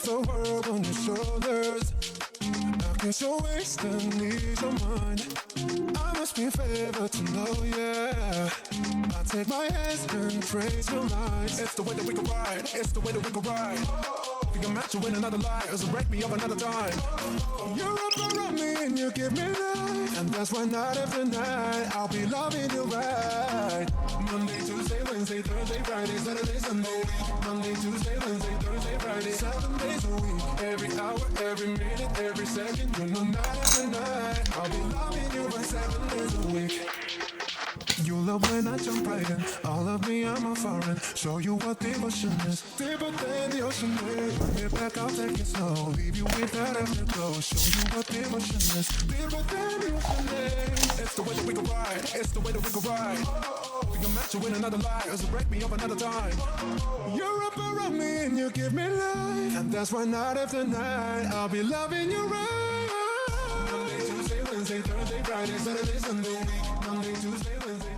the world on your shoulders. I kiss your waist and ease your mind. I must be favored to know, yeah. I take my hands and trace your lines. It's the way that we can ride. It's the way that we can ride. We can match you in another life. Break me up another time. You're up around me and you give me life. And that's why night after night I'll be loving you right. Monday, Tuesday, Wednesday, Thursday, Friday, Saturday, Sunday. Monday, Tuesday, Wednesday, Thursday, Friday, 7 days a week. Every hour, every minute, every second. You know night after night I'll be loving you right 7 days a week. You love when I jump right in. All of me, I'm a foreign. Show you what devotion is. Deeper than the ocean is. Bring it back, I'll take it slow. Leave you with that afterglow. Show you what devotion is. Deeper than the ocean is. It's the way that we can ride. It's the way that we can ride. We can match you in another life. So break me up another time. You're up around me and you give me life. And that's why night after night I'll be loving you right. Monday, Tuesday, Wednesday, Thursday, Friday, Saturday, Sunday. Monday, Tuesday, Wednesday.